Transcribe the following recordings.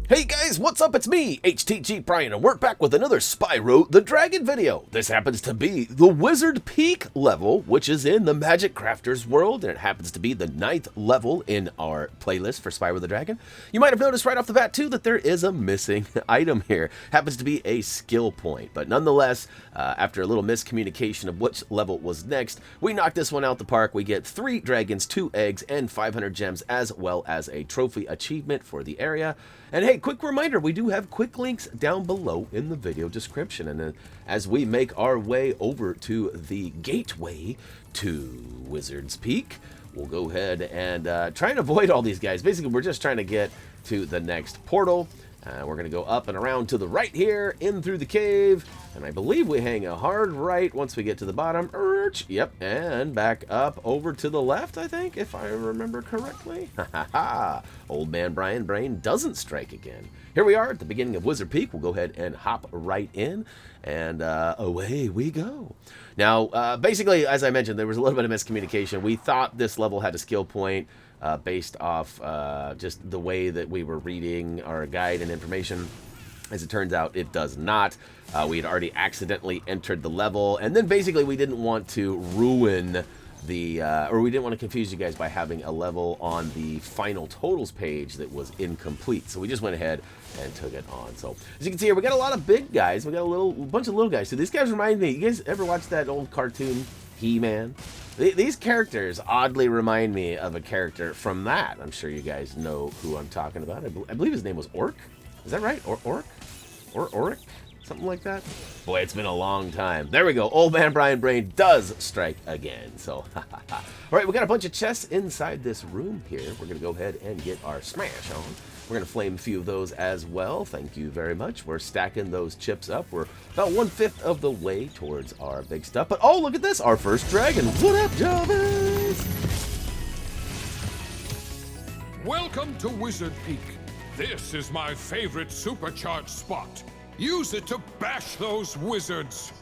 Hey guys, what's up? It's me, HTG Brian, and we're back with another Spyro the Dragon video. This happens to be the Wizard Peak level, which is in the Magic Crafters world, and it happens to be the 9th level in our playlist for Spyro the Dragon. You might have noticed right off the bat, too, that there is a missing item here. Happens to be a skill point, but nonetheless, after a little miscommunication of which level was next, we knocked this one out the park. We get 3 dragons, 2 eggs, and 500 gems, as well as a trophy achievement for the area. And hey, quick reminder, we do have quick links down below in the video description. And as we make our way over to the gateway to Wizard's Peak, we'll go ahead and try and avoid all these guys. Basically, we're just trying to get to the next portal. We're going to go up and around to the right here, in through the cave, and I believe we hang a hard right once we get to the bottom. Yep, and back up over to the left, I think, if I remember correctly. Ha ha ha! Old man Brian Brain doesn't strike again. Here we are at the beginning of Wizard Peak. We'll go ahead and hop right in, and away we go. Now, basically, as I mentioned, there was a little bit of miscommunication. We thought this level had a skill point, based off just the way that we were reading our guide and information. As it turns out, it does not. We had already accidentally entered the level, and then basically we didn't want to ruin the, or we didn't want to confuse you guys by having a level on the final totals page that was incomplete. So we just went ahead and took it on. So as you can see here, we got a lot of big guys. We got a bunch of little guys. So these guys remind me, you guys ever watch that old cartoon, He-Man? These characters oddly remind me of a character from that. I'm sure you guys know who I'm talking about. I believe his name was Orc. Is that right? Orc? Or Oric? Something like that? Boy, it's been a long time. There we go. Old man Brian Brain does strike again. So, all right, we got a bunch of chests inside this room here. We're going to go ahead and get our smash on. We're going to flame a few of those as well. Thank you very much. We're stacking those chips up. We're about 1/5 of the way towards our big stuff. But, oh, look at this. Our first dragon. What up, Jarvis? Welcome to Wizard Peak. This is my favorite supercharged spot. Use it to bash those wizards.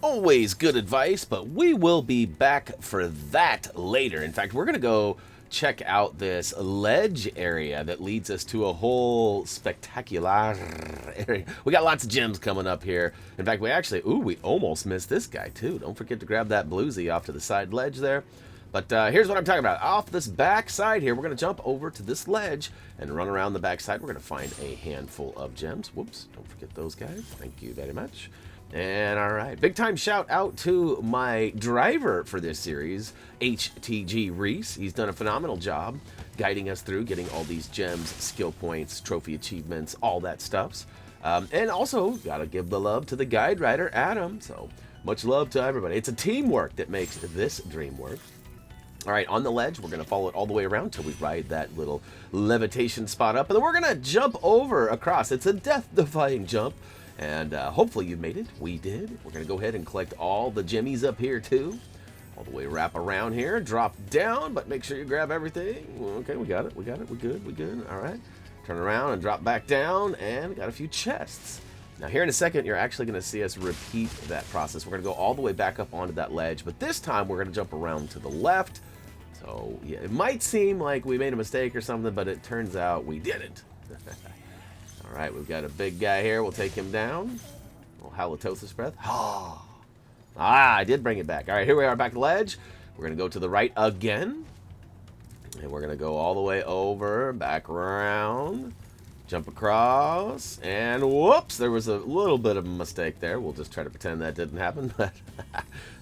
Always good advice, but we will be back for that later. In fact, we're going to go check out this ledge area that leads us to a whole spectacular area. We got lots of gems coming up here. In fact, we actually, we almost missed this guy too. Don't forget to grab that bluesy off to the side ledge there. But here's what I'm talking about. Off this back side here, we're going to jump over to this ledge and run around the back side. We're going to find a handful of gems. Whoops, don't forget those guys. Thank you very much. And all right, big time shout out to my driver for this series, HTG Reese. He's done a phenomenal job guiding us through getting all these gems, skill points, trophy achievements, all that stuff. And also, gotta give the love to the guide writer, Adam. So much love to everybody. It's a teamwork that makes this dream work. All right, on the ledge, we're going to follow it all the way around until we ride that little levitation spot up. And then we're going to jump over across. It's a death-defying jump. And hopefully you made it. We did. We're going to go ahead and collect all the jimmies up here, too. All the way wrap around here. Drop down, but make sure you grab everything. Okay, we got it. We got it. We're good. We're good. All right. Turn around and drop back down. And got a few chests. Now, here in a second, you're actually going to see us repeat that process. We're going to go all the way back up onto that ledge. But this time, we're going to jump around to the left. So, yeah, it might seem like we made a mistake or something, but it turns out we didn't. All right, we've got a big guy here. We'll take him down. A little halitosis breath. I did bring it back. All right, here we are back at the ledge. We're going to go to the right again. And we're going to go all the way over, back around, jump across, and whoops, there was a little bit of a mistake there. We'll just try to pretend that didn't happen. But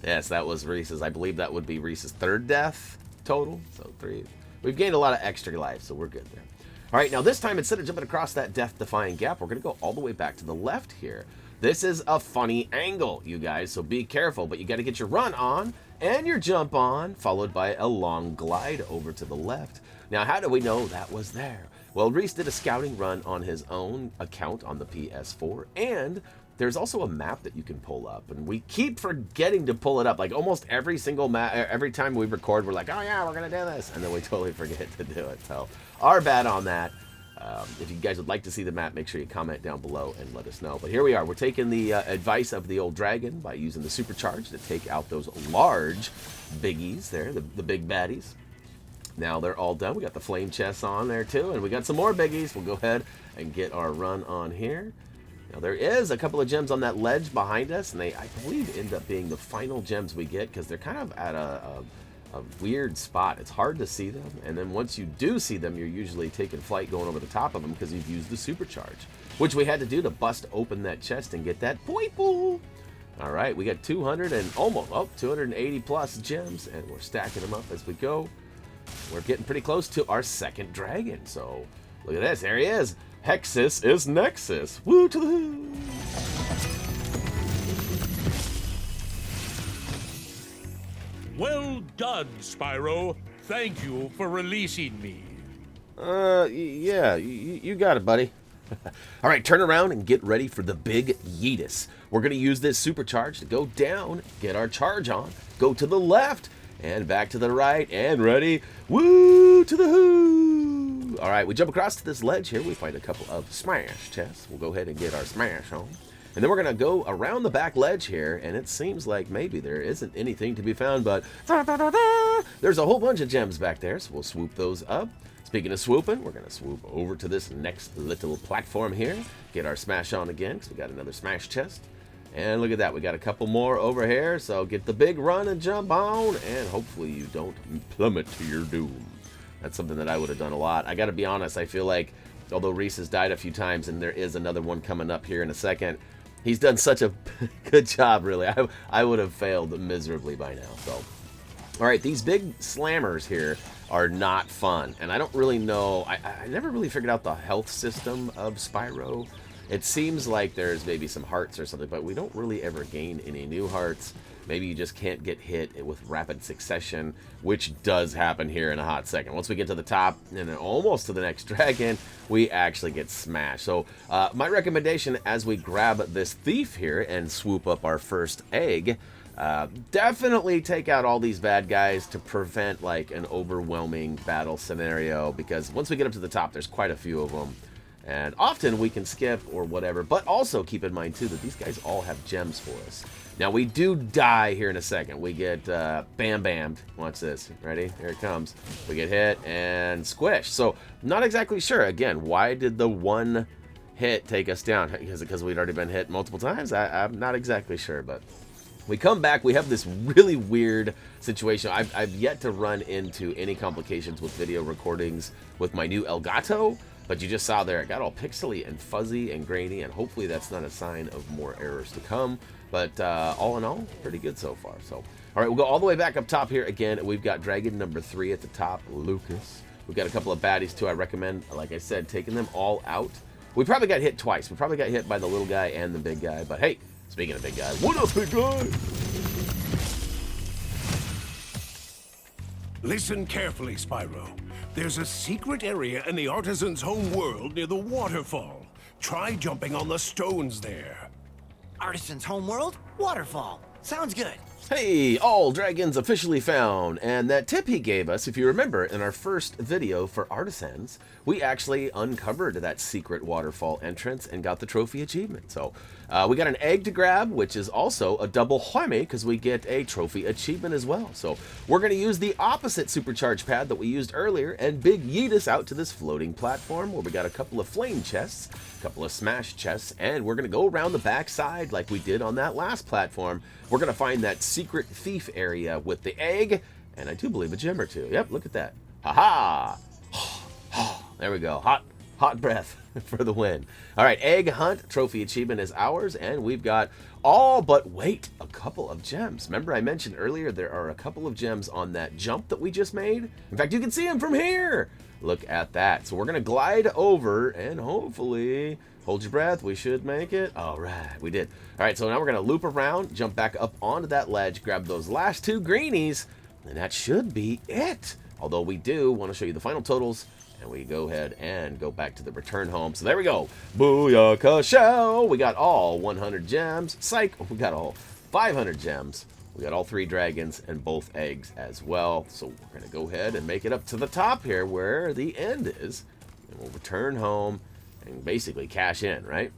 yes, that was Reese's. I believe that would be Reese's 3rd death total. So 3. We've gained a lot of extra life, so we're good there. All right, now this time, instead of jumping across that death-defying gap, we're going to go all the way back to the left here. This is a funny angle, you guys, so be careful. But you got to get your run on and your jump on, followed by a long glide over to the left. Now, how do we know that was there? Well, Reese did a scouting run on his own account on the PS4, and there's also a map that you can pull up, and we keep forgetting to pull it up. Like almost every single map, every time we record, we're like, oh yeah, we're gonna do this, and then we totally forget to do it. So our bad on that. If you guys would like to see the map, make sure you comment down below and let us know. But here we are. We're taking the advice of the old dragon by using the supercharge to take out those large biggies there, the big baddies. Now they're all done. We got the flame chests on there too, and we got some more biggies. We'll go ahead and get our run on here. Now there is a couple of gems on that ledge behind us, and they, I believe, end up being the final gems we get because they're kind of at a weird spot. It's hard to see them, and then once you do see them, you're usually taking flight going over the top of them because you've used the supercharge, which we had to do to bust open that chest and get that purple. All right, we got 200 and almost 280 plus gems, and we're stacking them up as we go. We're getting pretty close to our second dragon. So look at this. There he is. Hexus is Nexus. Woo to the who. Well done, Spyro. Thank you for releasing me. Yeah, you got it, buddy. All right, turn around and get ready for the big yeetus. We're going to use this supercharge to go down, get our charge on, go to the left, and back to the right, and ready. Woo to the hoo. All right, we jump across to this ledge here. We find a couple of smash chests. We'll go ahead and get our smash on. And then we're going to go around the back ledge here, and it seems like maybe there isn't anything to be found, but there's a whole bunch of gems back there, so we'll swoop those up. Speaking of swooping, we're going to swoop over to this next little platform here, get our smash on again, because we got another smash chest. And look at that, we got a couple more over here, so get the big run and jump on, and hopefully you don't plummet to your doom. That's something that I would have done a lot. I got to be honest, I feel like, although Reese has died a few times, and there is another one coming up here in a second, he's done such a good job, really. I would have failed miserably by now, so. All right, these big slammers here are not fun, and I don't really know. I never really figured out the health system of Spyro. It seems like there's maybe some hearts or something, but we don't really ever gain any new hearts. Maybe you just can't get hit with rapid succession, which does happen here in a hot second. Once we get to the top and then almost to the next dragon, we actually get smashed. So my recommendation as we grab this thief here and swoop up our first egg, definitely take out all these bad guys to prevent like an overwhelming battle scenario, because once we get up to the top, there's quite a few of them. And often we can skip or whatever, but also keep in mind too that these guys all have gems for us. Now we do die here in a second. We get bam-bammed. Watch this. Ready? Here it comes. We get hit and squished. So not exactly sure. Again, why did the one hit take us down? Because we'd already been hit multiple times? I'm not exactly sure, but we come back. We have this really weird situation. I've yet to run into any complications with video recordings with my new Elgato. But you just saw there, it got all pixely and fuzzy and grainy, and hopefully that's not a sign of more errors to come. But all in all, pretty good so far. So, all right, we'll go all the way back up top here. Again, we've got Dragon number 3 at the top, Lucas. We've got a couple of baddies, too. I recommend, like I said, taking them all out. We probably got hit twice. We probably got hit by the little guy and the big guy. But, hey, speaking of big guy, what up, big guy? Listen carefully, Spyro. There's a secret area in the artisan's home world near the waterfall. Try jumping on the stones there. Artisan's homeworld? Waterfall. Sounds good. Hey, all dragons officially found, and that tip he gave us, if you remember, in our first video for artisans, we actually uncovered that secret waterfall entrance and got the trophy achievement. So we got an egg to grab, which is also a double whammy because we get a trophy achievement as well. So we're going to use the opposite supercharge pad that we used earlier and big yeet us out to this floating platform where we got a couple of flame chests, a couple of smash chests, and we're going to go around the back side like we did on that last platform. We're going to find that secret thief area with the egg, and I do believe a gem or two. Yep, look at that. Ha-ha! There we go. Hot breath for the win. All right, egg hunt trophy achievement is ours, and we've got all but, wait, a couple of gems. Remember I mentioned earlier there are a couple of gems on that jump that we just made? In fact, you can see them from here. Look at that. So we're going to glide over, and hopefully, hold your breath, we should make it. All right, we did. All right, so now we're going to loop around, jump back up onto that ledge, grab those last two greenies, and that should be it. Although we do want to show you the final totals, and we go ahead and go back to the return home. So there we go. Booyaka shell. We got all 100 gems. Psych. We got all 500 gems. We got all 3 dragons and both eggs as well. So we're going to go ahead and make it up to the top here where the end is. And we'll return home and basically cash in, right?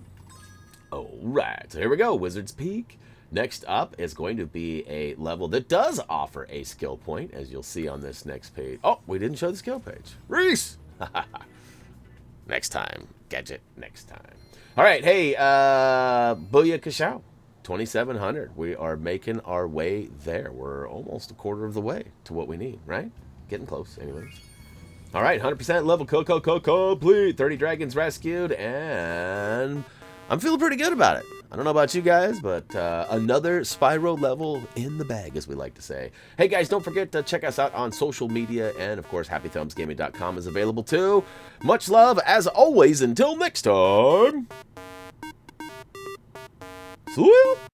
All right. So here we go. Wizard's Peak. Next up is going to be a level that does offer a skill point, as you'll see on this next page. Oh, we didn't show the skill page. Reese! Next time. Gadget next time. All right, hey, Booyah Kashow, 2,700. We are making our way there. We're almost a quarter of the way to what we need, right? Getting close, anyways. All right, 100% level complete. 30 dragons rescued, and I'm feeling pretty good about it. I don't know about you guys, but another Spyro level in the bag, as we like to say. Hey, guys, don't forget to check us out on social media, and, of course, HappyThumbsGaming.com is available, too. Much love, as always. Until next time. See ya.